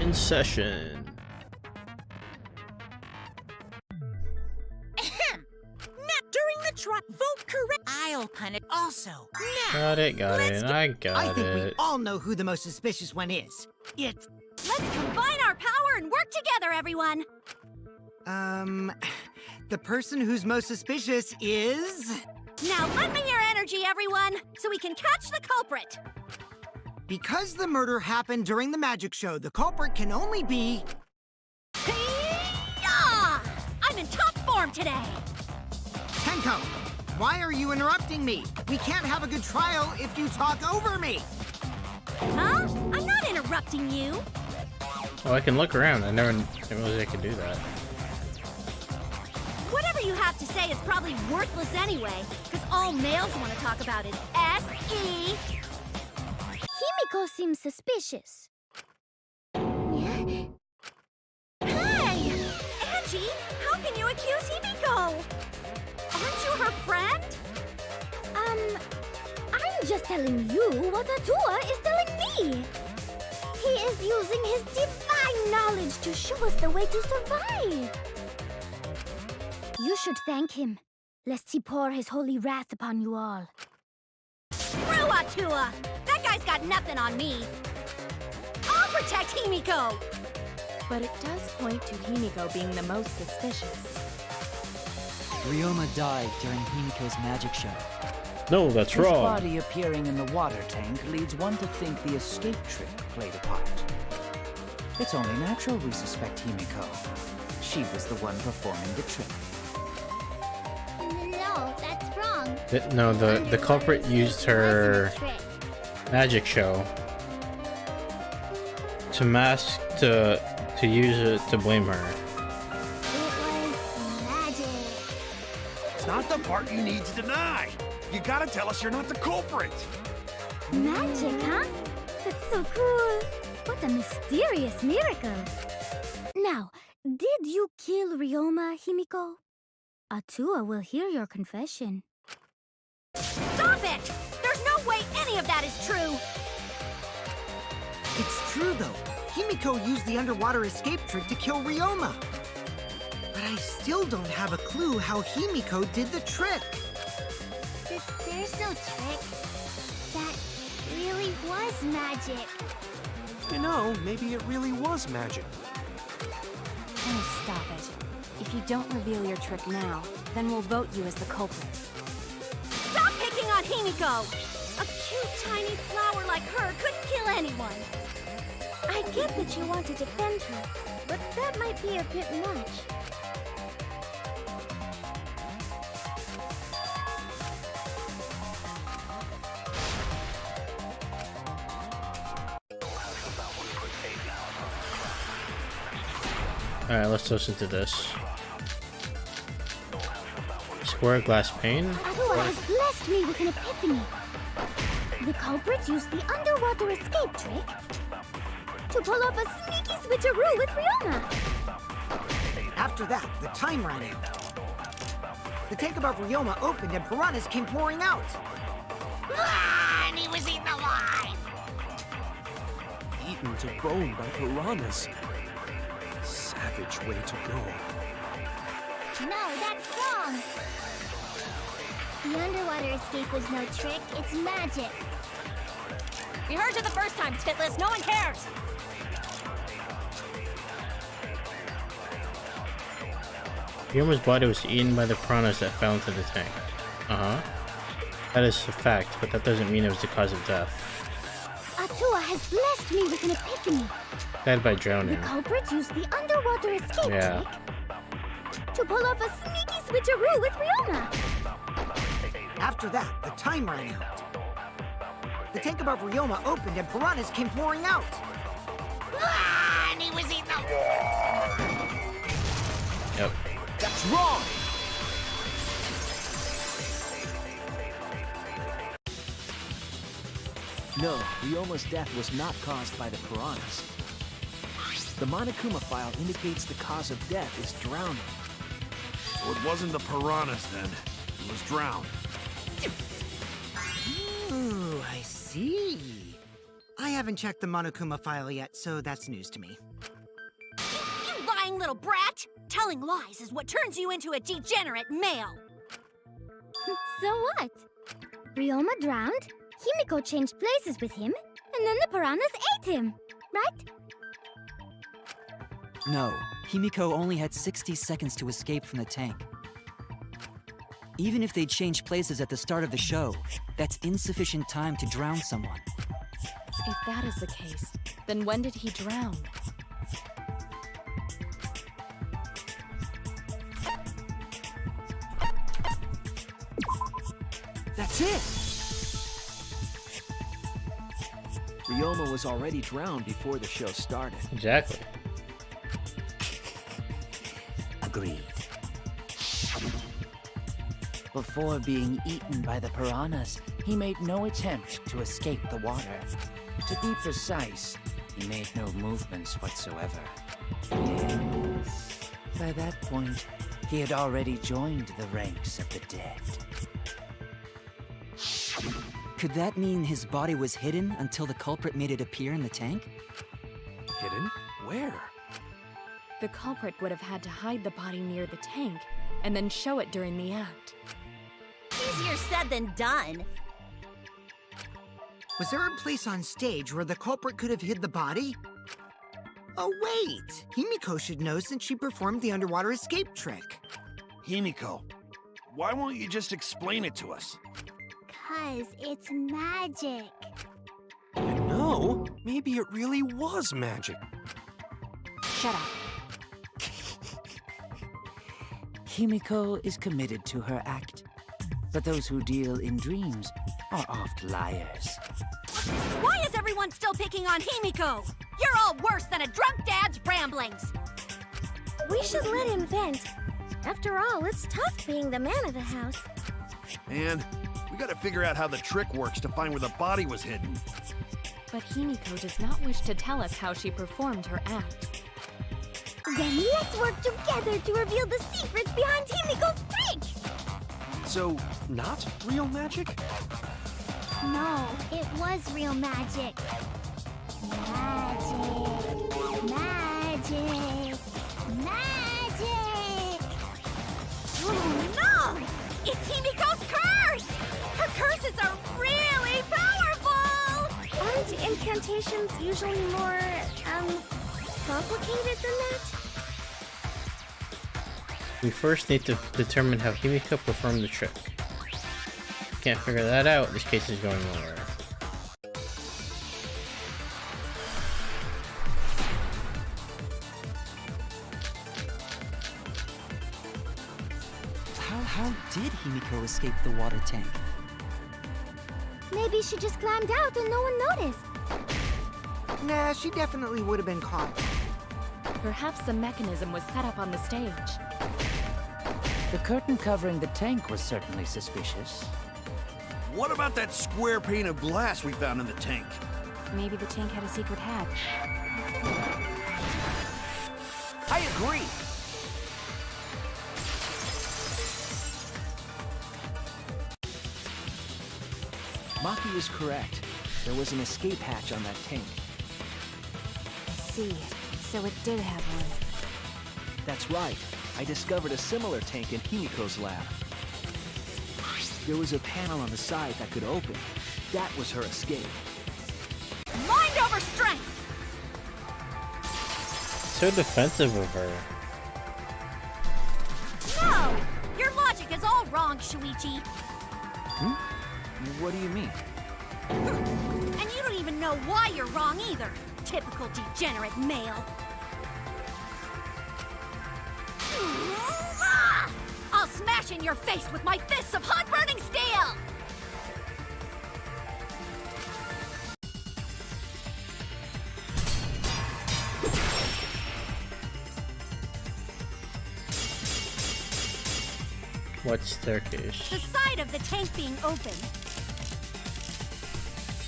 In session. During the trial, vote correct. I'll punish also. Now, Got it, I got I think we it. all know who the most suspicious one is. It's... Let's combine our power and work together, everyone! The person who's most suspicious is... Now lend me your energy, everyone, so we can catch the culprit! Because the murder happened during the magic show, the culprit can only be... Hey-ya! I'm in top form today! Tenko, why are you interrupting me? We can't have a good trial if you talk over me! Huh? I'm not interrupting you! Oh, I can look around. I never realized I could do that. Whatever you have to say is probably worthless anyway, because all males want to talk about is S.E. Himiko seems suspicious. Hey! Angie, how can you accuse Himiko? Aren't you her friend? I'm just telling you what Atua is telling me. He is using his divine knowledge to show us the way to survive. You should thank him, lest he pour his holy wrath upon you all. Screw Atua! That guy's got nothing on me! I'll protect Himiko! But it does point to Himiko being the most suspicious. Ryoma died during Himiko's magic show. No, that's His wrong. body appearing in the water tank leads one to think the escape trick played a part. It's only natural we suspect Himiko. She was the one performing the trick. No, that's wrong. No, the culprit used her magic show to mask to use it to blame her. It was magic. It's not the part you need to deny. You gotta tell us you're not the culprit. Magic, huh? That's so cool. What a mysterious miracle. Now, did you kill Ryoma, Himiko? Atua will hear your confession. Stop it! There's no way any of that is true! It's true, though. Himiko used the underwater escape trick to kill Ryoma. But I still don't have a clue how Himiko did the trick. There's no trick. That really was magic. You know, maybe it really was magic. Oh, stop it. If you don't reveal your trick now, then we'll vote you as the culprit. Stop picking on Himiko! A cute tiny flower like her couldn't kill anyone! I get that you want to defend her, but that might be a bit much. Alright, let's listen to this. Square glass pane? Atua has blessed me with an epiphany. The culprit used the underwater escape trick to pull off a sneaky switcheroo with Ryoma. After that, the time ran out. The tank above Ryoma opened and piranhas came pouring out. and he was eaten alive! Eaten to bone by piranhas. Savage way to go. No, that's wrong. The underwater escape was no trick, it's magic. We heard you the first time, Titless. No one cares! Ryoma's body was eaten by the piranhas that fell into the tank. Uh-huh. That is a fact, but that doesn't mean it was the cause of death. Atua has blessed me with an epiphany. Died by The drowning. culprit used the underwater escape Yeah. trick to pull off a sneaky switcheroo with Ryoma. After that, the time ran out. The tank above Ryoma opened and piranhas came pouring out. And he was eaten alive! Yep. That's wrong! No, Ryoma's death was not caused by the piranhas. The Monokuma file indicates the cause of death is drowning. So it wasn't the piranhas then. It was drowned. Ooh, I see. I haven't checked the Monokuma file yet, so that's news to me. You lying little brat! Telling lies is what turns you into a degenerate male. So what? Ryoma drowned, Himiko changed places with him, and then the piranhas ate him, right? No, Himiko only had 60 seconds to escape from the tank. Even if they changed places at the start of the show, that's insufficient time to drown someone. If that is the case, then when did he drown? That's it! Ryoma was already drowned before the show started. Exactly. Agreed. Before being eaten by the piranhas, he made no attempt to escape the water. To be precise, he made no movements whatsoever. Yes. By that point, he had already joined the ranks of the dead. Could that mean his body was hidden until the culprit made it appear in the tank? Hidden? Where? The culprit would have had to hide the body near the tank, and then show it during the act. Easier said than done. Was there a place on stage where the culprit could have hid the body? Oh, wait! Himiko should know since she performed the underwater escape trick. Himiko, why won't you just explain it to us? 'Cause it's magic. You know, maybe it really was magic. Shut up. Himiko is committed to her act, but those who deal in dreams are oft liars. Why is everyone still picking on Himiko? You're all worse than a drunk dad's ramblings. We should let him vent. After all, it's tough being the man of the house. And we gotta figure out how the trick works to find where the body was hidden. But Himiko does not wish to tell us how she performed her act. Then let's work together to reveal the secrets behind Himiko's trick! So, not real magic? No, it was real magic. Magic. Magic. Magic! Oh no! It's Himiko's curse! Her curses are really powerful! Aren't incantations usually more, complicated than that? We first need to determine how Himiko performed the trick. Can't figure that out, this case is going nowhere. How did Himiko escape the water tank? Maybe she just climbed out and no one noticed. Nah, she definitely would have been caught. Perhaps a mechanism was set up on the stage. The curtain covering the tank was certainly suspicious. What about that square pane of glass we found in the tank? Maybe the tank had a secret hatch. I agree! Maki was correct. There was an escape hatch on that tank. See, so it did have one. That's right. I discovered a similar tank in Himiko's lab. There was a panel on the side that could open. That was her escape. Mind over strength! So defensive of her. No! Your logic is all wrong, Shuichi. What do you mean? And you don't even know why you're wrong either. Typical degenerate male. I'll smash in your face with my fists of hot burning steel! What's Turkish? The side of the tank being open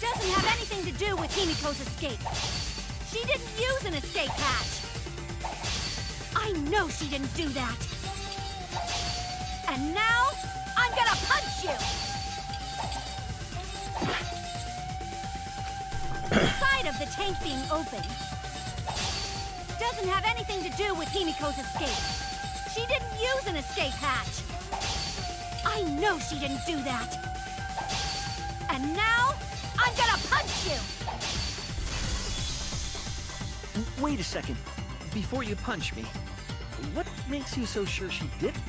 doesn't have anything to do with Himiko's escape. She didn't use an escape hatch. I know she didn't do that. And now, I'm gonna punch you! inside of the tank being open doesn't have anything to do with Himiko's escape. She didn't use an escape hatch. I know she didn't do that. And now, I'm gonna punch you! Wait a second. Before you punch me, what makes you so sure she didn't?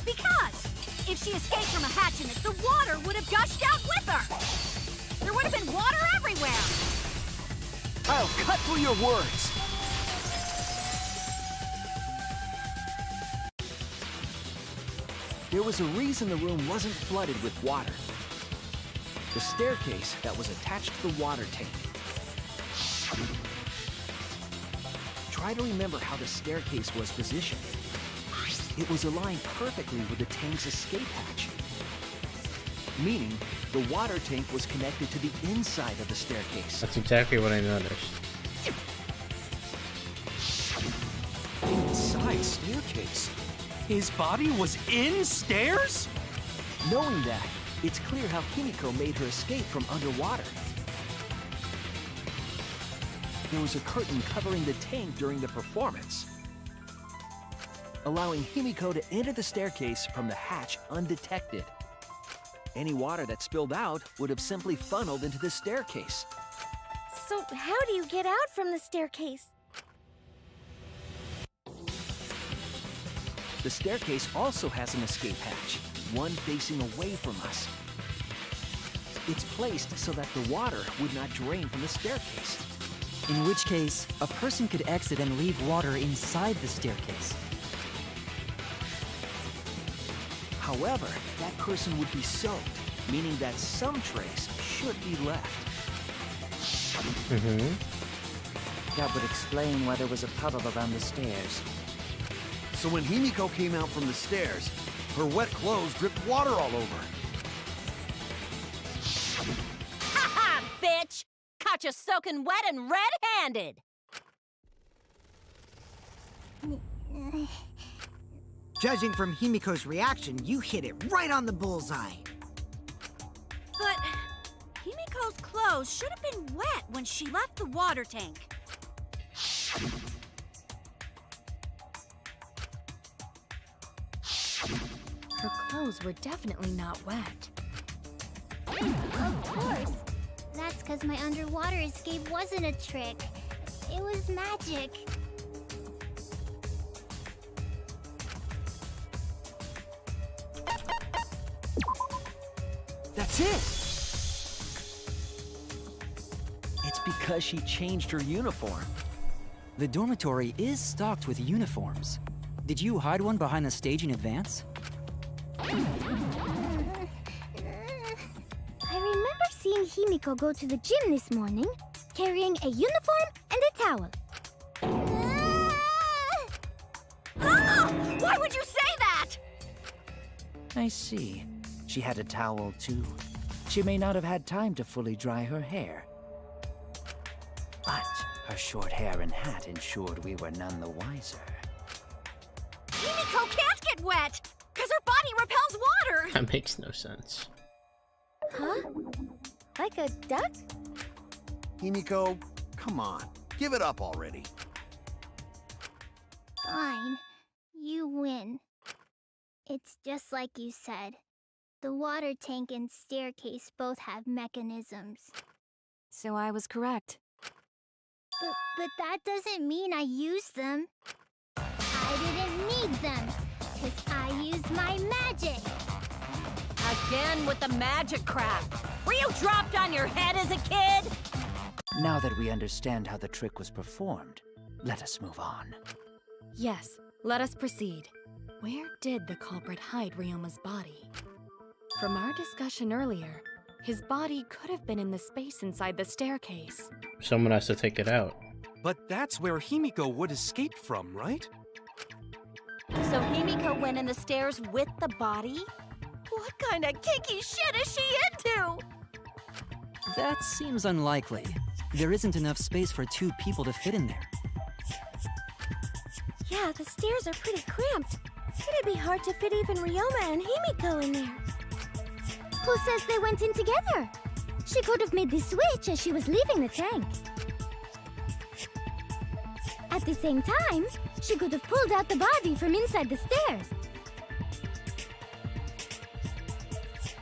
Because if she escaped from a hatch in it, the water would have gushed out with her. There would have been water everywhere. I'll cut through your words. There was a reason the room wasn't flooded with water. The staircase that was attached to the water tank. Try to remember how the staircase was positioned. It was aligned perfectly with the tank's escape hatch. Meaning, the water tank was connected to the inside of the staircase. That's exactly what I noticed. Inside staircase? His body was in stairs? Knowing that, it's clear how Himiko made her escape from underwater. There was a curtain covering the tank during the performance, allowing Himiko to enter the staircase from the hatch undetected. Any water that spilled out would have simply funneled into the staircase. So how do you get out from the staircase? The staircase also has an escape hatch, one facing away from us. It's placed so that the water would not drain from the staircase. In which case, a person could exit and leave water inside the staircase. However, that person would be soaked, meaning that some trace should be left. That would explain why there was a puddle around the stairs. So when Himiko came out from the stairs, her wet clothes dripped water all over. Ha ha, bitch! Caught you soaking wet and red-handed! Judging from Himiko's reaction, you hit it right on the bullseye. But Himiko's clothes should have been wet when she left the water tank. Her clothes were definitely not wet. Of course. That's because my underwater escape wasn't a trick. It was magic. That's it! It's because she changed her uniform. The dormitory is stocked with uniforms. Did you hide one behind the stage in advance? I remember seeing Himiko go to the gym this morning, carrying a uniform and a towel. Ah! Why would you say that? I see. She had a towel, too. She may not have had time to fully dry her hair. But her short hair and hat ensured we were none the wiser. Himiko can't get wet, because her body repels water! That makes no sense. Huh? Like a duck? Himiko, come on. Give it up already. Fine. You win. It's just like you said. The water tank and staircase both have mechanisms. So I was correct. But that doesn't mean I used them. I didn't need them, because I used my magic. Again with the magic crap. Were you dropped on your head as a kid? Now that we understand how the trick was performed, let us move on. Yes, let us proceed. Where did the culprit hide Ryoma's body? From our discussion earlier, his body could have been in the space inside the staircase. Someone has to take it out. But that's where Himiko would escape from, right? So Himiko went in the stairs with the body? What kind of kinky shit is she into? That seems unlikely. There isn't enough space for two people to fit in there. Yeah, the stairs are pretty cramped. It'd be hard to fit even Ryoma and Himiko in there. Who says they went in together? she could have made the switch as she was leaving the tank. At the same time, she could have pulled out the body from inside the stairs.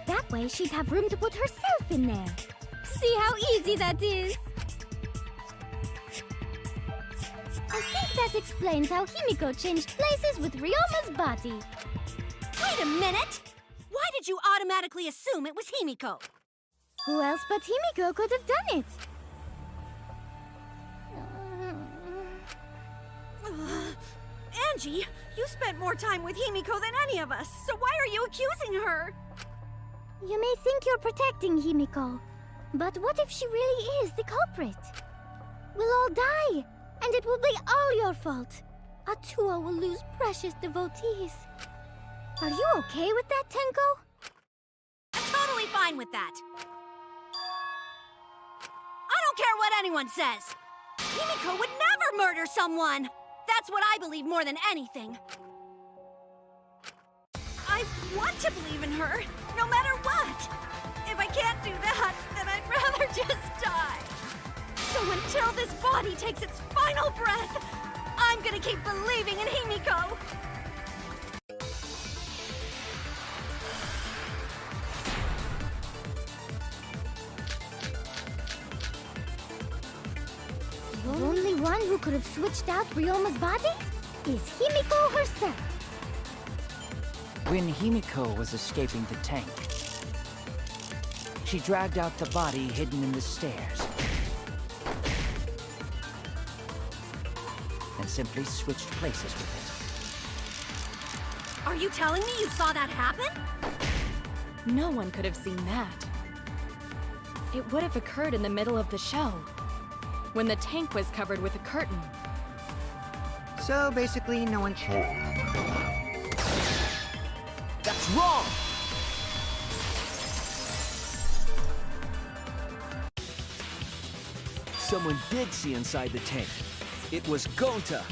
That way, she'd have room to put herself in there. See how easy that is? I think that explains how Himiko changed places with Ryoma's body. Wait a minute! Why did you automatically assume it was Himiko? Who else but Himiko could have done it? Angie, you spent more time with Himiko than any of us, so why are you accusing her? You may think you're protecting Himiko, but what if she really is the culprit? We'll all die, and it will be all your fault. Atua will lose precious devotees. Are you okay with that, Tenko? I'm totally fine with that. I don't care what anyone says. Himiko would never murder someone. That's what I believe more than anything. I want to believe in her, no matter what. If I can't do that, then I'd rather just die. So until this body takes its final breath, I'm gonna keep believing in Himiko. The only one who could have switched out Ryoma's body is Himiko herself. When Himiko was escaping the tank, she dragged out the body hidden in the stairs and simply switched places with it. Are you telling me you saw that happen? No one could have seen that. It would have occurred in the middle of the show, when the tank was covered with a curtain. So basically, no one. That's wrong! Someone did see inside the tank. It was Gonta.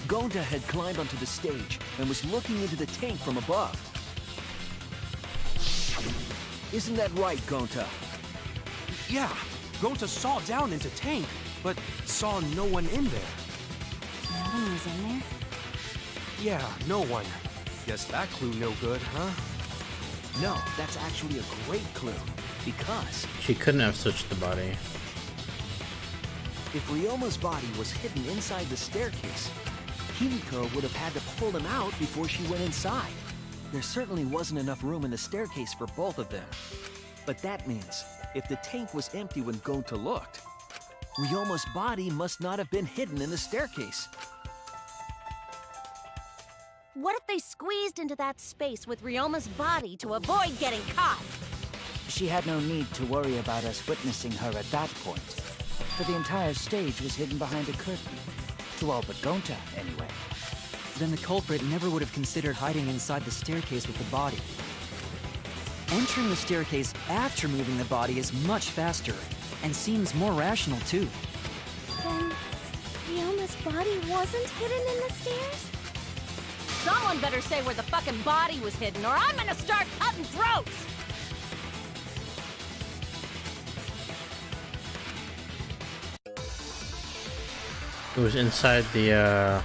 Gonta had climbed onto the stage and was looking into the tank from above. Isn't that right, Gonta? Yeah, Gonta saw down into tank, but saw no one in there. No one was in there? Yeah, no one. Guess that clue no good, huh? No, that's actually a great clue. Because She couldn't have switched the body. if Ryoma's body was hidden inside the staircase, Himiko would have had to pull him out before she went inside. There certainly wasn't enough room in the staircase for both of them. But that means, if the tank was empty when Gonta looked, Ryoma's body must not have been hidden in the staircase. What if they squeezed into that space with Ryoma's body to avoid getting caught? She had no need to worry about us witnessing her at that point, for the entire stage was hidden behind a curtain. To all but Gonta, anyway. Then the culprit never would have considered hiding inside the staircase with the body. Entering the staircase after moving the body is much faster, and seems more rational too. Then Ryoma's body wasn't hidden in the stairs? Someone better say where the fucking body was hidden, or I'm gonna start cutting throats! It was inside the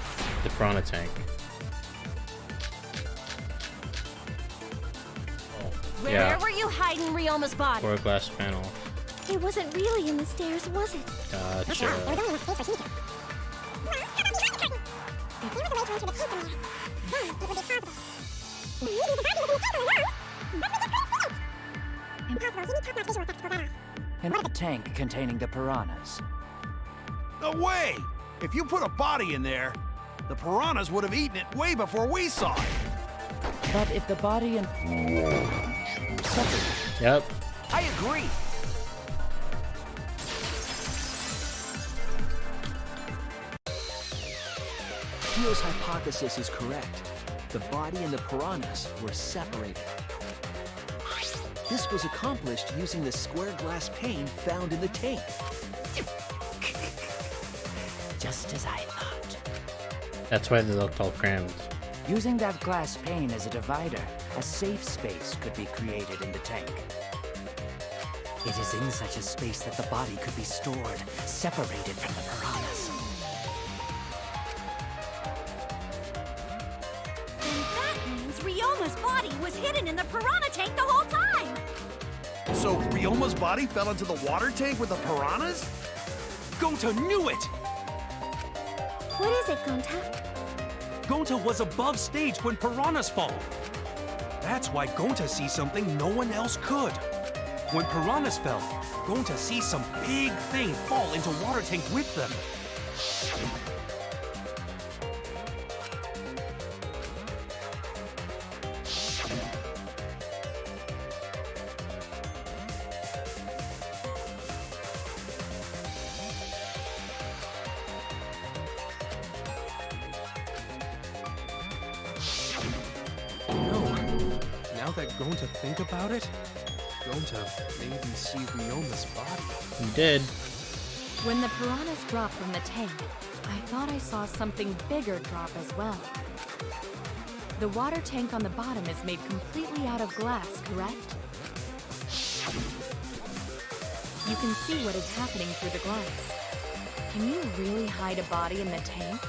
piranha tank. Where Yeah. were you hiding Ryoma's body? Or a glass panel. It wasn't really in the stairs, was it? Gotcha. And a tank containing the piranhas. No way! If you put a body in there, the piranhas would have eaten it way before we saw it. But if the body and... Yep. I agree! Kyo's hypothesis is correct. The body and the piranhas were separated. This was accomplished using the square glass pane found in the tank. Just as I thought. That's why they looked all crammed. Using that glass pane as a divider, a safe space could be created in the tank. It is in such a space that the body could be stored, separated from the piranhas. Then that means Ryoma's body was hidden in the piranha tank the whole time! So Ryoma's body fell into the water tank with the piranhas? Gonta knew it! What is it, Gonta? Gonta was above stage when piranhas fall. That's why Gonta sees something no one else could. When piranhas fell, Gonta sees some big thing fall into water tank with them. Now that Gonta think about it, Gonta maybe see Ryoma's body. You did. When the piranhas dropped from the tank, I thought I saw something bigger drop as well. The water tank on the bottom is made completely out of glass, correct? You can see what is happening through the glass. Can you really hide a body in the tank?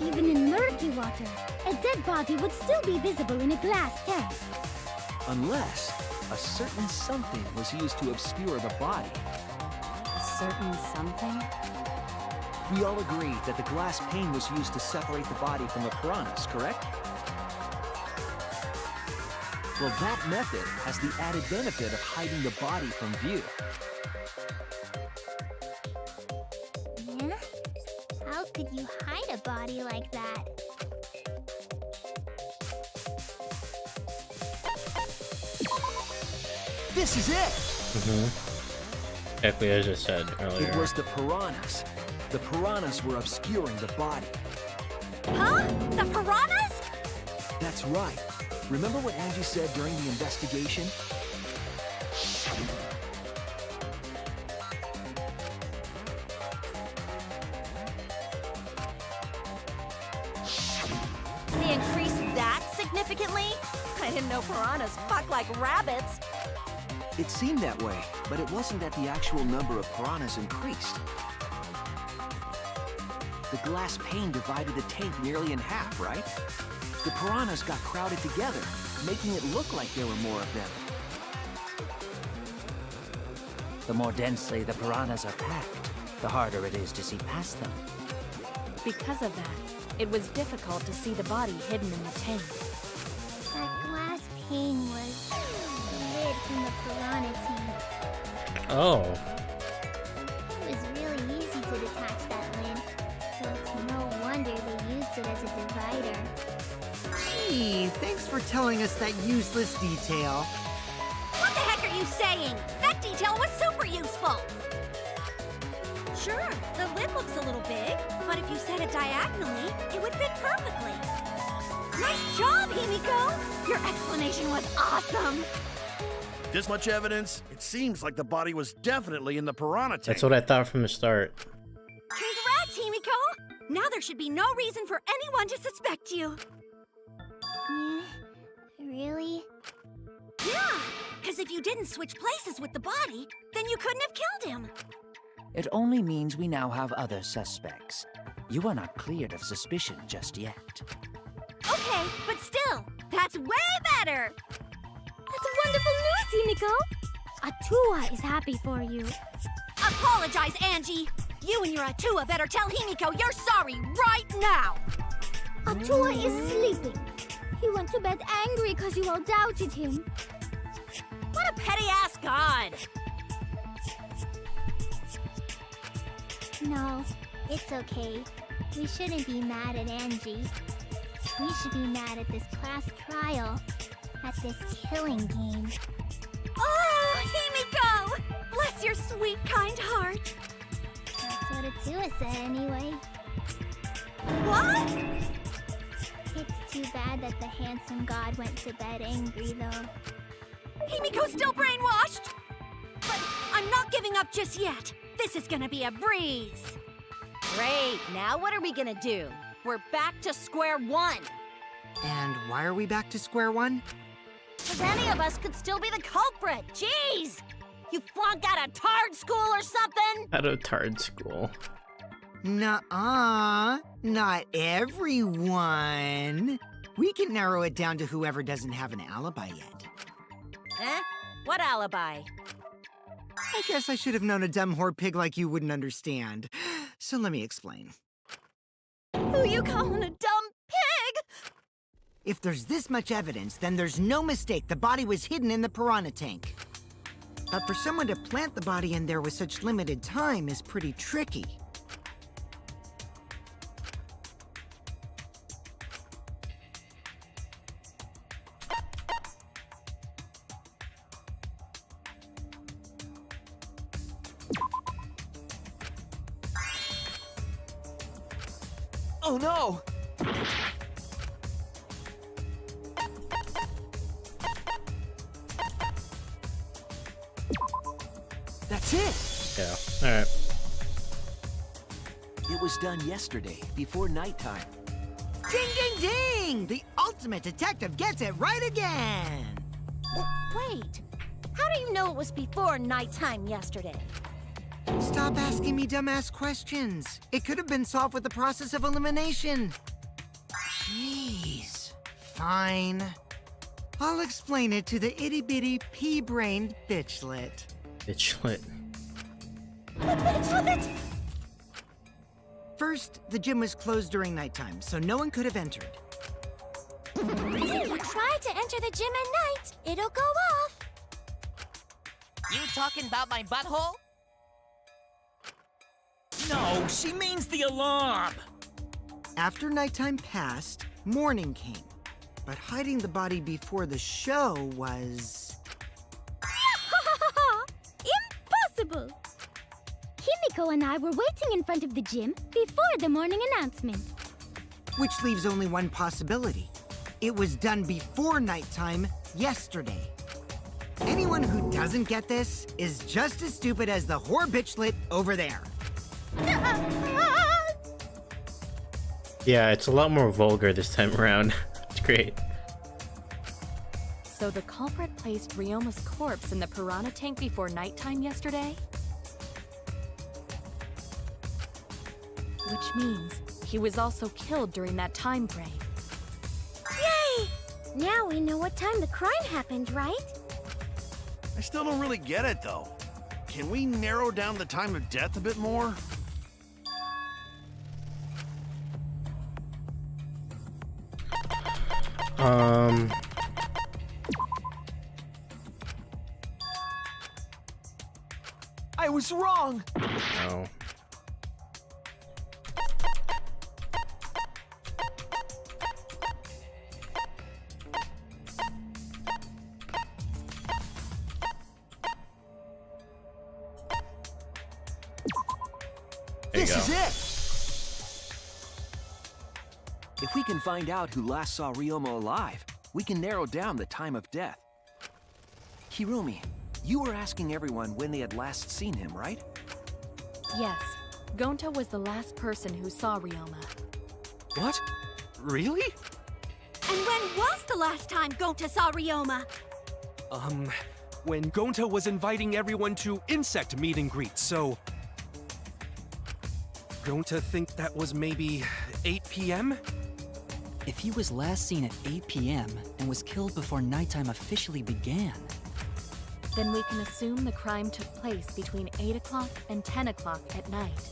Even in murky water, a dead body would still be visible in a glass tank. Unless a certain something was used to obscure the body. A certain something? We all agreed that the glass pane was used to separate the body from the piranhas, correct? Well, that method has the added benefit of hiding the body from view. Yeah? How could you hide a body like that? This is it! Exactly as I said earlier. It was the piranhas. The piranhas were obscuring the body. Huh? The piranhas? That's right. Remember what Angie said during the investigation? They increased that significantly? I didn't know piranhas fuck like rabbits. It seemed that way, but it wasn't that the actual number of piranhas increased. The glass pane divided the tank nearly in half, right? The piranhas got crowded together, making it look like there were more of them. The more densely the piranhas are packed, the harder it is to see past them. Because of that, it was difficult to see the body hidden in the tank. That glass pane was the lid from the piranha tank. Oh. It was really easy to detach that lid, so it's no wonder they used it as a divider. Gee, thanks for telling us that useless detail. What the heck are you saying? That detail was super useful! Sure, the lid looks a little big, but if you set it diagonally, it would fit perfectly. Nice job, Himiko! Your explanation was awesome! This much evidence? It seems like the body was definitely in the piranha tank. That's what I thought from the start. Congrats, Himiko! Now there should be no reason for anyone to suspect you. Yeah, really? Yeah, because if you didn't switch places with the body, then you couldn't have killed him. It only means we now have other suspects. You are not cleared of suspicion just yet. Okay, but still, that's way better! That's wonderful news, Himiko! Atua is happy for you. Apologize, Angie! You and your Atua better tell Himiko you're sorry right now! Atua is sleeping. He went to bed angry because you all doubted him. What a petty-ass god! No, it's okay. We shouldn't be mad at Angie. We should be mad at this class trial. At this killing game. Oh, Himiko! Bless your sweet, kind heart. That's what Atua said anyway. What? It's too bad that the handsome god went to bed angry, though. Himiko's still brainwashed! But I'm not giving up just yet. This is gonna be a breeze. Great, now what are we gonna do? We're back to square one. why are we back to square one? Because any of us could still be the culprit. Jeez! You flunked out of tard school or something? Out of tard school. Nuh-uh. Not everyone. We can narrow it down to whoever doesn't have an alibi yet. Eh? What alibi? I guess I should have known a dumb whore pig like you wouldn't understand. So let me explain. Who you calling a dumb pig? If there's this much evidence, then there's no mistake the body was hidden in the piranha tank. But for someone to plant the body in there with such limited time is pretty tricky. Oh no! That's it! Yeah. Alright. It was done yesterday, before nighttime. Ding, ding, ding! The ultimate detective gets it right again! Wait. How do you know it was before nighttime yesterday? Stop asking me dumbass questions. It could have been solved with the process of elimination. Jeez. Fine. I'll explain it to the itty-bitty pea-brained bitchlet. Bitchlet. First, the gym was closed during nighttime, so no one could have entered. If you try to enter the gym at night, it'll go off. You talking about my butthole? No, she means the alarm! After nighttime passed, morning came. But hiding the body before the show was... Impossible! Himiko and I were waiting in front of the gym before the morning announcement. Which leaves only one possibility. It was done before nighttime yesterday. Anyone who doesn't get this is just as stupid as the whore bitchlet over there. Yeah, it's a lot more vulgar this time around. It's great. So the culprit placed Ryoma's corpse in the piranha tank before nighttime yesterday? Which means he was also killed during that time frame. Yay! Now we know what time the crime happened, right? I still don't really get it, though. Can we narrow down the time of death a bit more? I was wrong! No. This is it! If we can find out who last saw Ryoma alive, we can narrow down the time of death. Kirumi, you were asking everyone when they had last seen him, right? Yes, Gonta was the last person who saw Ryoma. What? Really? And when was the last time Gonta saw Ryoma? When Gonta was inviting everyone to insect meet and greet, so... Gonta think that was maybe 8 p.m.? If he was last seen at 8 p.m. and was killed before nighttime officially began, Then we can assume the crime took place between 8 o'clock and 10 o'clock at night.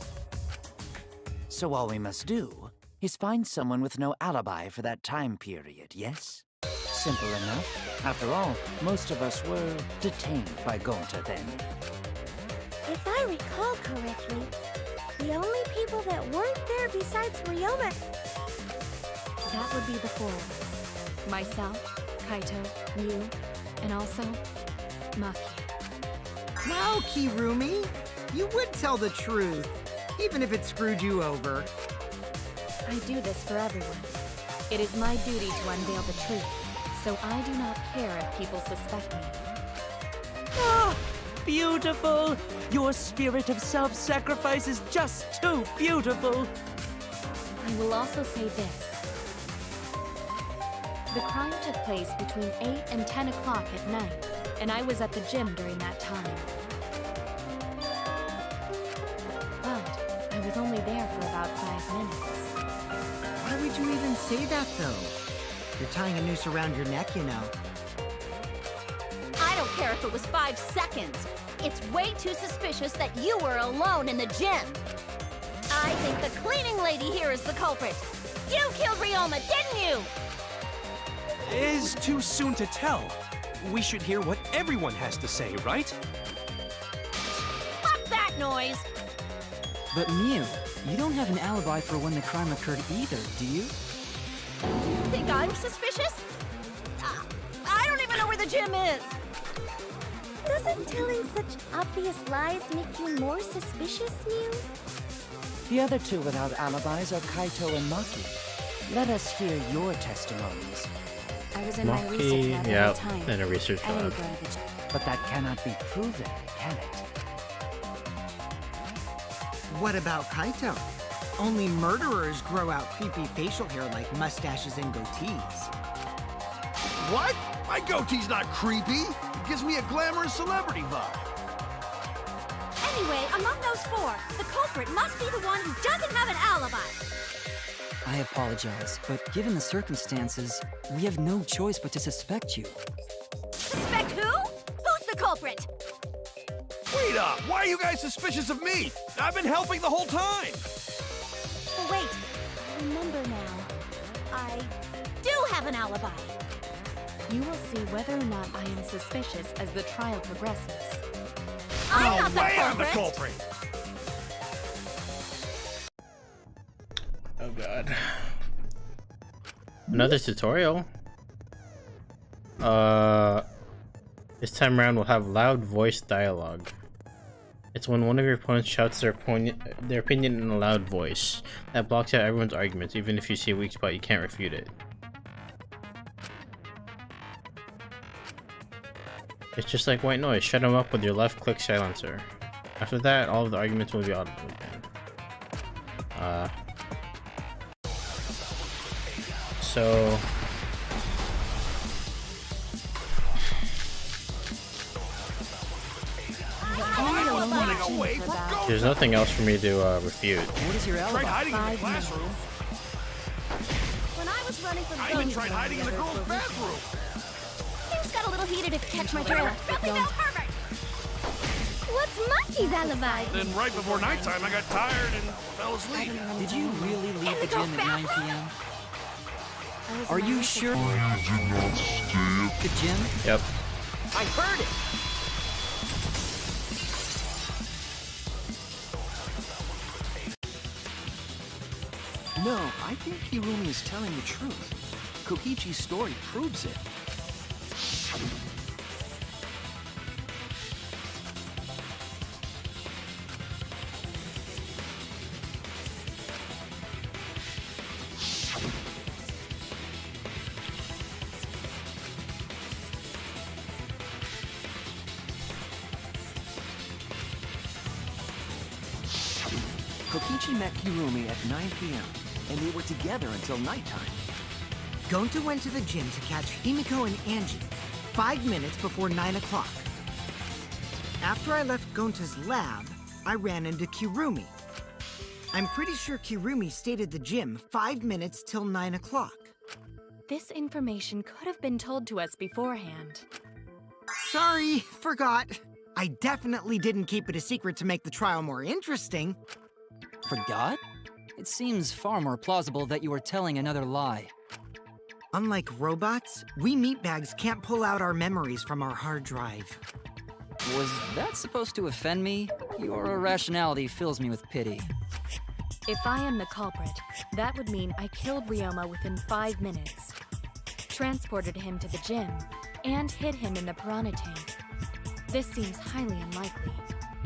So all we must do is find someone with no alibi for that time period, yes? Simple enough. After all, most of us were detained by Gonta then. If I recall correctly, the only people that weren't there besides Ryoma... That would be the four of us. Myself, Kaito, you, and also Maki. Wow, Kirumi! You would tell the truth, even if it screwed you over. I do this for everyone. It is my duty to unveil the truth, so I do not care if people suspect me. ah, beautiful! Your spirit of self-sacrifice is just too beautiful! I will also say this. The crime took place between 8 and 10 o'clock at night, and I was at the gym during that time. But I was only there for about 5 minutes. Why would you even say that, though? You're tying a noose around your neck, you know. I don't care if it was 5 seconds. It's way too suspicious that you were alone in the gym. I think the cleaning lady here is the culprit. You killed Ryoma, didn't you? It is too soon to tell. We should hear what everyone has to say, right? Fuck that noise! But Mew, you don't have an alibi for when the crime occurred either, do you? Think I'm suspicious? I don't even know where the gym is. Doesn't telling such obvious lies make you more suspicious, Mew? The other two without alibis are Kaito and Maki. Let us hear your testimonies. I was in my research lab at the time. In a research I lab. didn't go to the gym. But that cannot be proven, can it? What about Kaito? Only murderers grow out creepy facial hair like mustaches and goatees. What? My goatee's not creepy. It gives me a glamorous celebrity vibe. Anyway, among those 4, the culprit must be the one who doesn't have an alibi. I apologize, but given the circumstances, we have no choice but to suspect you. Suspect who? Who's the culprit? Wait up! Why are you guys suspicious of me? I've been helping the whole time! Oh, wait. I remember now. I do have an alibi. You will see whether or not I am suspicious as the trial progresses. I'm No not the way I'm the culprit! culprit! Oh god. Another tutorial. This time around we'll have loud voice dialogue. It's when one of your opponents shouts their opinion in a loud voice. That blocks out everyone's arguments. Even if you see a weak spot, you can't refute it. It's just like white noise. Shut them up with your left click silencer. After that, all of the arguments will be audible again. So Running away from ghosts! there's nothing else for me to refute. What is your Tried alibi? hiding in the 5 classroom. minutes. When I was running from I even ghosts, tried hiding in the girls' bathroom. things got a little heated if you catch my drift. What's Maki's alibi? Then right before nighttime, I got tired and fell asleep. Did you really leave the gym at 9 p.m.? I was in Are my you research sure? lab. The gym? Yep. I heard it! No, I think Hirumi is telling the truth. Kokichi's story proves it. Kokichi met Hirumi at 9 p.m., and they were together until nighttime. Gonta went to the gym to catch Himiko and Angie 5 minutes before 9 o'clock. After I left Gonta's lab, I ran into Kirumi. I'm pretty sure Kirumi stayed at the gym 5 minutes till 9 o'clock. This information could have been told to us beforehand. Sorry, forgot. I definitely didn't keep it a secret to make the trial more interesting. Forgot? It seems far more plausible that you were telling another lie. Unlike robots, we meatbags can't pull out our memories from our hard drive. Was that supposed to offend me? Your irrationality fills me with pity. If I am the culprit, that would mean I killed Ryoma within 5 minutes, transported him to the gym, and hid him in the piranha tank. This seems highly unlikely.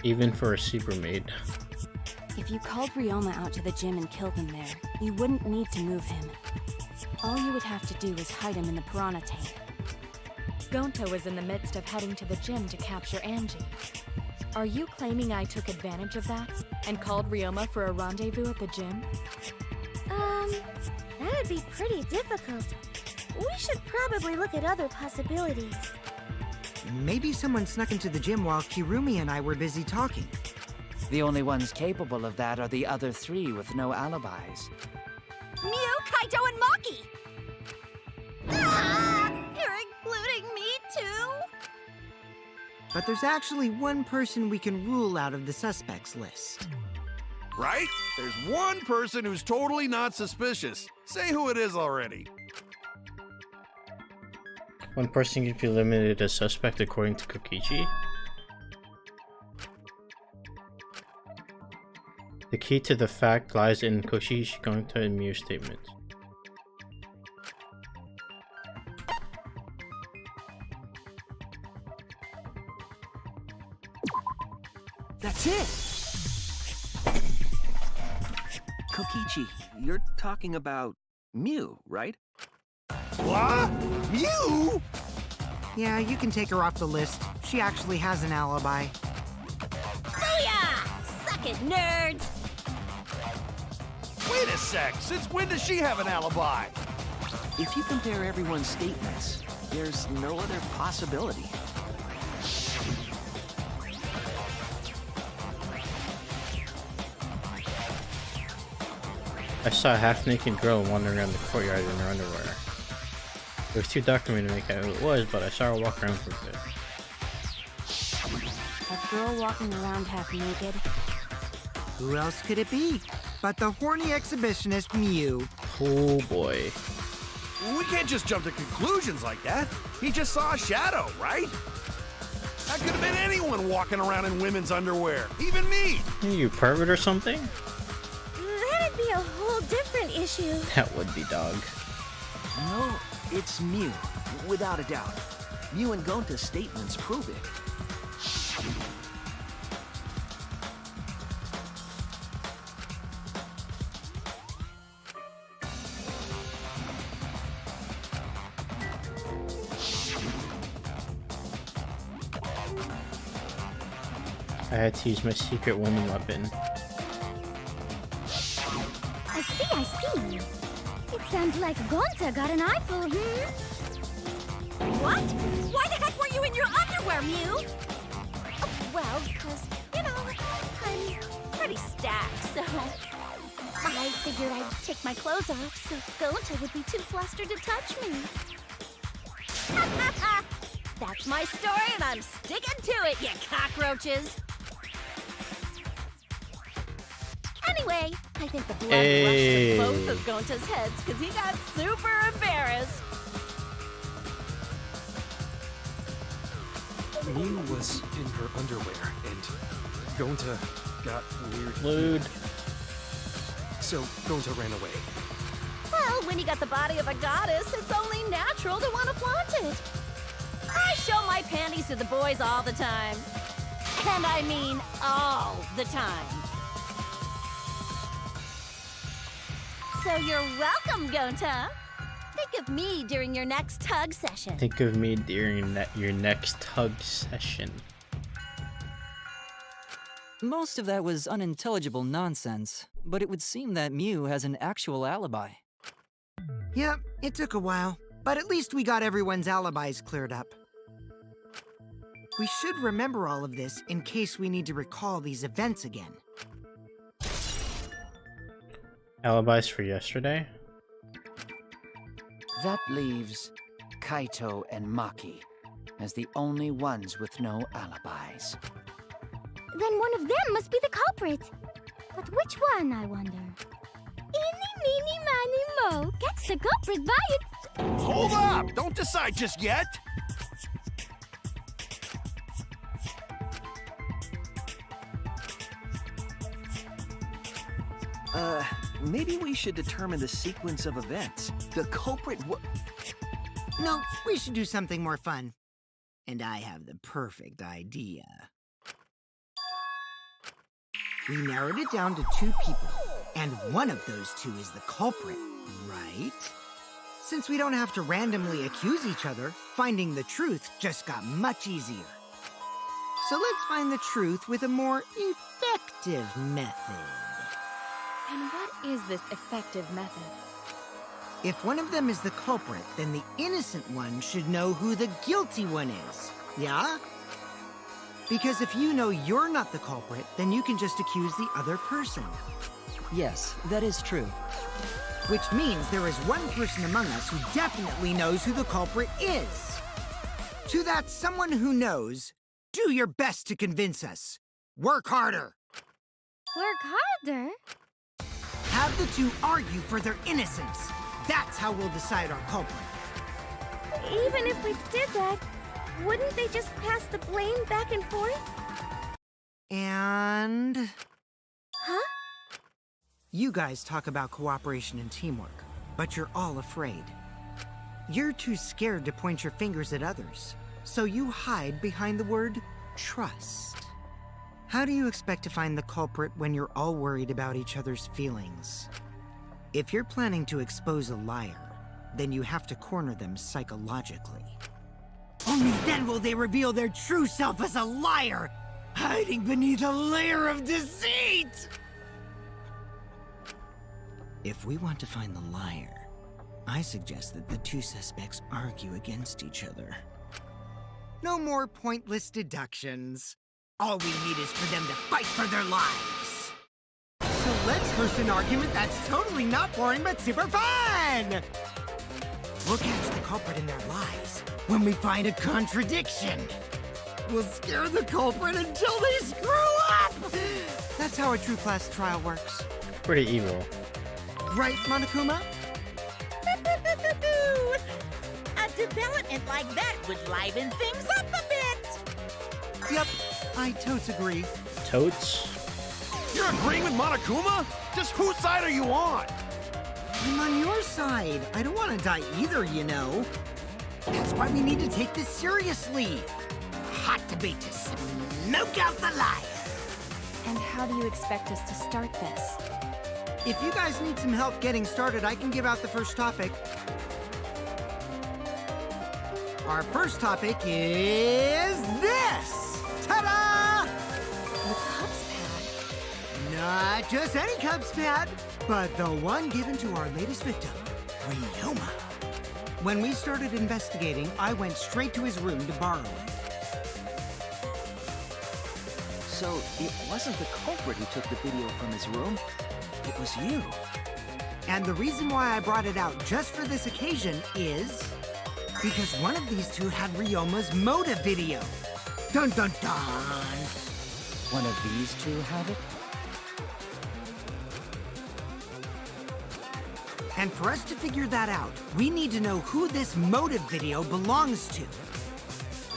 Even for a super maid. If you called Ryoma out to the gym and killed him there, you wouldn't need to move him. All you would have to do is hide him in the piranha tank. Gonta was in the midst of heading to the gym to capture Angie. Are you claiming I took advantage of that and called Ryoma for a rendezvous at the gym? That'd be pretty difficult. We should probably look at other possibilities. Maybe someone snuck into the gym while Kirumi and I were busy talking. The only ones capable of that are the other three with no alibis. Mew, Kaito, and Maki! Ah, you're including me too? But there's actually one person we can rule out of the suspects list. Right? There's one person who's totally not suspicious. Say who it is already. One person can be eliminated as suspect according to Kokichi. The key to the fact lies in Kokichi Gonta and Mew's statements. That's it! Kokichi, you're talking about Mew, right? What? You? Yeah, you can take her off the list. She actually has an alibi. Booyah! Suck it, nerds! Wait a sec. Since when does she have an alibi? If you compare everyone's statements, there's no other possibility. I saw a half-naked girl wandering around the courtyard in her underwear. It was too dark for me to make out who it was, but I saw her walk around for a bit. A girl walking around half naked. Who else could it be but the horny exhibitionist Mew? Oh boy. We can't just jump to conclusions like that. He just saw a shadow, right? That could have been anyone walking around in women's underwear. Even me. Are you pervert or something? That'd be a whole different issue. That would be dog. No, it's Mew, without a doubt. Mew and Gonta's statements prove it. I had to use my secret woman weapon. I see. It sounds like Gonta got an eyeful, What? Why the heck were you in your underwear, Mew? Oh, well, because, I'm Pretty stacked, so... I figured I'd take my clothes off so Gonta would be too flustered to touch me. That's my story, and I'm sticking to it, you cockroaches! Anyway, I think the blood rushed to both of Gonta's heads because he got super embarrassed. Mew was in her underwear, and Gonta got weird. Lewd. So Gonta ran away. Well, when you got the body of a goddess, it's only natural to want to flaunt it. I show my panties to the boys all the time. And I mean all the time. So you're welcome, Gonta. Think of me during your next tug session. Think of me during your next tug session. Most of that was unintelligible nonsense, but it would seem that Mew has an actual alibi. Yep, it took a while, but at least we got everyone's alibis cleared up. We should remember all of this in case we need to recall these events again. Alibis for yesterday? That leaves Kaito and Maki as the only ones with no alibis. Then one of them must be the culprit. But which one, I wonder? Eeny, meeny, miny, mo. Catch the culprit by its... Hold up! Don't decide just yet! Maybe we should determine the sequence of events. The culprit No, we should do something more fun. And I have the perfect idea. We narrowed it down to 2 people, and one of those 2 is the culprit, right? Since we don't have to randomly accuse each other, finding the truth just got much easier. So let's find the truth with a more effective method. And what is this effective method? If one of them is the culprit, then the innocent one should know who the guilty one is. Yeah? Because if you know you're not the culprit, then you can just accuse the other person. Yes, that is true. Which means there is one person among us who definitely knows who the culprit is. To that someone who knows, do your best to convince us. Work harder. Work harder? Have the two argue for their innocence. That's how we'll decide our culprit. Even if we did that, wouldn't they just pass the blame back and forth? And... Huh? You guys talk about cooperation and teamwork, but you're all afraid. You're too scared to point your fingers at others, so you hide behind the word trust. How do you expect to find the culprit when you're all worried about each other's feelings? If you're planning to expose a liar, then you have to corner them psychologically. Only then will they reveal their true self as a liar, hiding beneath a layer of deceit! If we want to find the liar, I suggest that the two suspects argue against each other. No more pointless deductions. All we need is for them to fight for their lives. So let's host an argument that's totally not boring but super fun! We'll catch the culprit in their lies when we find a contradiction. We'll scare the culprit until they screw up! That's how a true class trial works. Pretty evil. Right, Monokuma? A development like that would liven things up a bit. Yep, I totes agree. Totes? You're agreeing with Monokuma? Just whose side are you on? I'm on your side. I don't want to die either, you know. That's why we need to take this seriously. A hot debate to smoke out the liar. And how do you expect us to start this? If you guys need some help getting started, I can give out the first topic. Our first topic is this! Ta-da! The Cubs pad? Not just any Cubs pad, but the one given to our latest victim, Ryoma. When we started investigating, I went straight to his room to borrow it. So it wasn't the culprit who took the video from his room. It was you. And the reason why I brought it out just for this occasion is because one of these two had Ryoma's motive video. Dun dun dun! One of these two had it? And for us to figure that out, we need to know who this motive video belongs to.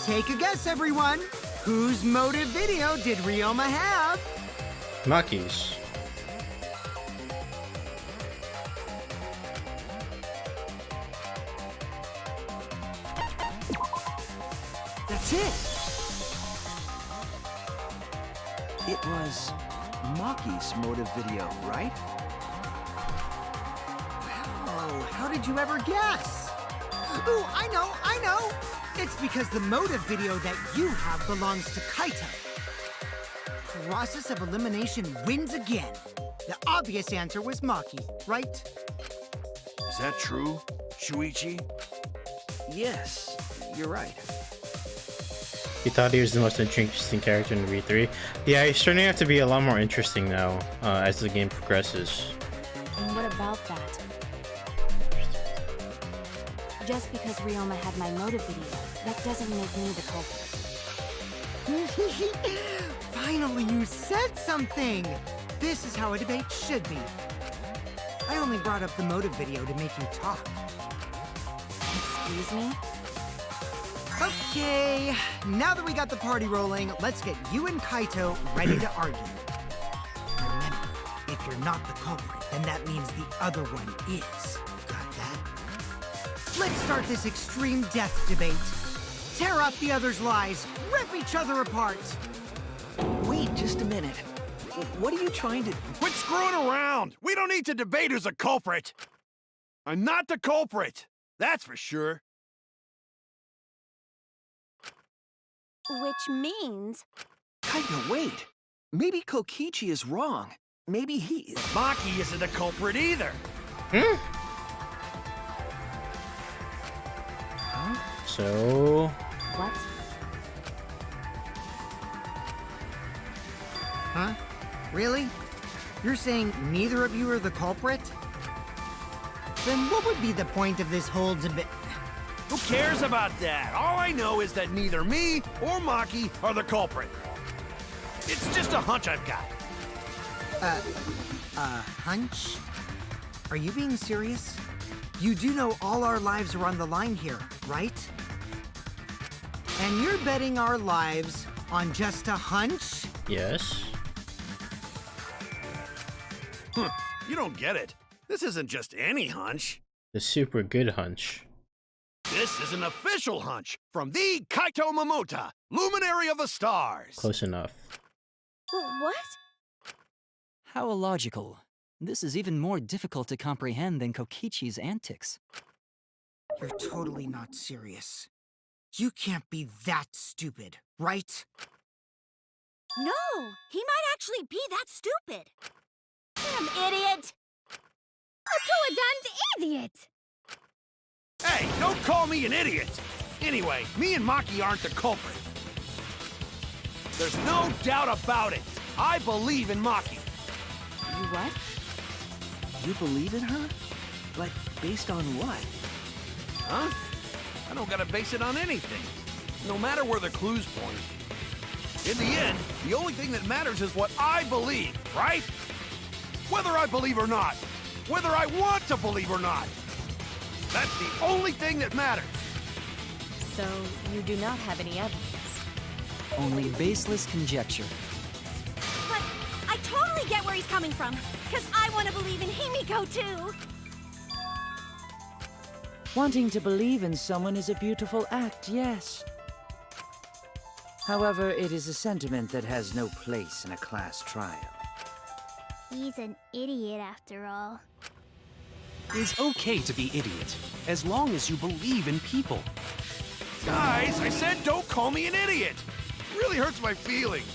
Take a guess, everyone. Whose motive video did Ryoma have? Maki's. That's it. It was Maki's motive video, right? Oh, how did you ever guess? Ooh, I know! It's because the motive video that you have belongs to Kaito. Process of elimination wins again. The obvious answer was Maki, right? Is that true, Shuichi? Yes, you're right. He thought he was the most interesting character in V3. Yeah, he's turning out to be a lot more interesting now as the game progresses. And what about that? Just because Ryoma had my motive video, that doesn't make me the culprit. Finally, you said something! This is how a debate should be. I only brought up the motive video to make you talk. Excuse me? Okay, now that we got the party rolling, let's get you and Kaito ready to argue. Remember, if you're not the culprit, then that means the other one is. Got that? Let's start this extreme death debate. Tear up the other's lies, rip each other apart. Wait just a minute. What are you trying to... Quit screwing around! We don't need to debate who's a culprit! I'm not the culprit! That's for sure. Which means... Kaito, wait. Maybe Kokichi is wrong. Maybe he... Maki isn't a culprit either. So... What? Huh? Really? You're saying neither of you are the culprit? Then what would be the point of this whole debate? Who cares about that? All I know is that neither me or Maki are the culprit. It's just a hunch I've got. Hunch? Are you being serious? You do know all our lives are on the line here, right? And you're betting our lives on just a hunch? Yes. You don't get it. This isn't just any hunch. The super good hunch. This is an official hunch from the Kaito Momota, Luminary of the Stars. Close enough. What? How illogical. This is even more difficult to comprehend than Kokichi's antics. You're totally not serious. You can't be that stupid, right? No, he might actually be that stupid. Damn idiot! A damned idiot! Hey, don't call me an idiot! Anyway, me and Maki aren't the culprit. There's no doubt about it. I believe in Maki. You what? You believe in her? But based on what? Huh? I don't gotta base it on anything. No matter where the clues point. In the end, the only thing that matters is what I believe, right? Whether I believe or not. Whether I want to believe or not. That's the only thing that matters. So, you do not have any evidence? Only baseless conjecture. But I totally get where he's coming from, because I want to believe in Himiko too. Wanting to believe in someone is a beautiful act, yes. However, it is a sentiment that has no place in a class trial. He's an idiot after all. It's okay to be idiot, as long as you believe in people. Guys, I said don't call me an idiot. It really hurts my feelings.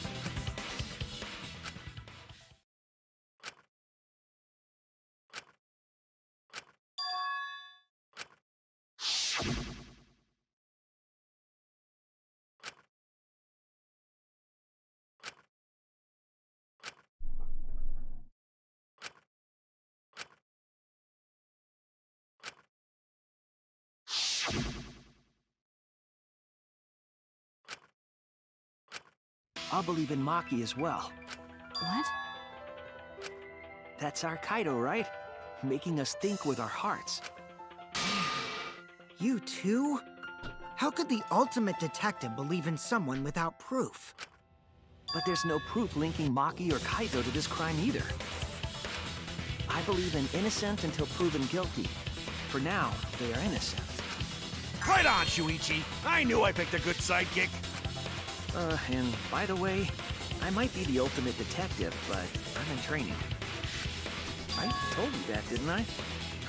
I'll believe in Maki as well. What? That's our Kaido, right? Making us think with our hearts. You too? How could the ultimate detective believe in someone without proof? But there's no proof linking Maki or Kaido to this crime either. I believe in innocent until proven guilty. For now, they are innocent. Right on, Shuichi. I knew I picked a good sidekick. And by the way, I might be the ultimate detective, but I'm in training. I told you that, didn't I?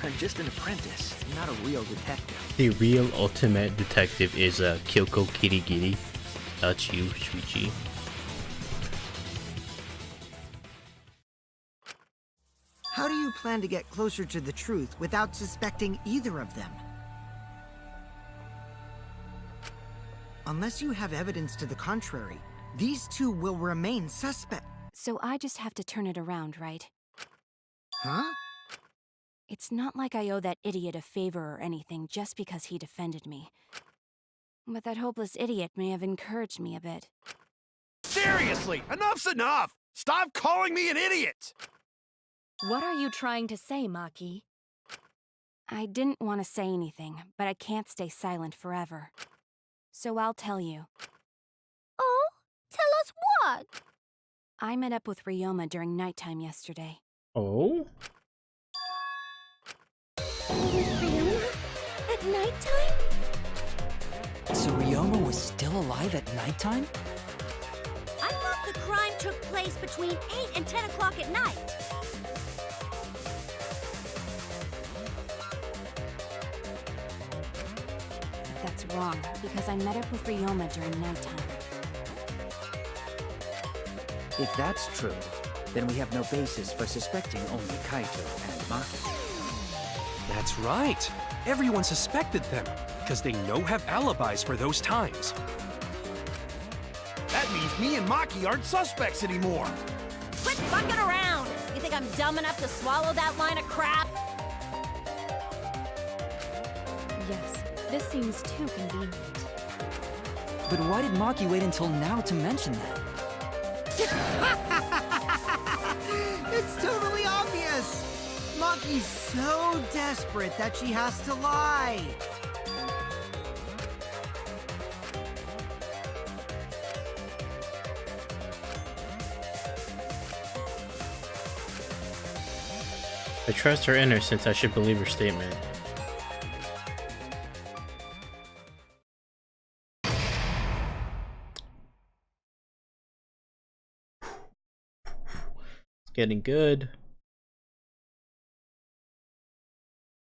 I'm just an apprentice, not a real detective. The real ultimate detective is Kyoko Kirigiri. That's you, Shuichi. How do you plan to get closer to the truth without suspecting either of them? Unless you have evidence to the contrary, these two will remain suspect. So I just have to turn it around, right? Huh? It's not like I owe that idiot a favor or anything just because he defended me. But that hopeless idiot may have encouraged me a bit. Seriously, enough's enough! Stop calling me an idiot! What are you trying to say, Maki? I didn't want to say anything, but I can't stay silent forever. So I'll tell you. Oh? Tell us what? I met up with Ryoma during nighttime yesterday. Oh? With Ryoma? At nighttime? So Ryoma was still alive at nighttime? I thought the crime took place between 8 and 10 o'clock at night. That's wrong, because I met up with Ryoma during nighttime. If that's true, then we have no basis for suspecting only Kaito and Maki. That's right. Everyone suspected them. because they know have alibis for those times. That means me and Maki aren't suspects anymore. Quit fucking around! You think I'm dumb enough to swallow that line of crap? Yes, this seems too convenient. But why did Maki wait until now to mention that? It's totally obvious! Maki's so desperate that she has to lie. I trust her innocence. I should believe her statement. It's getting good.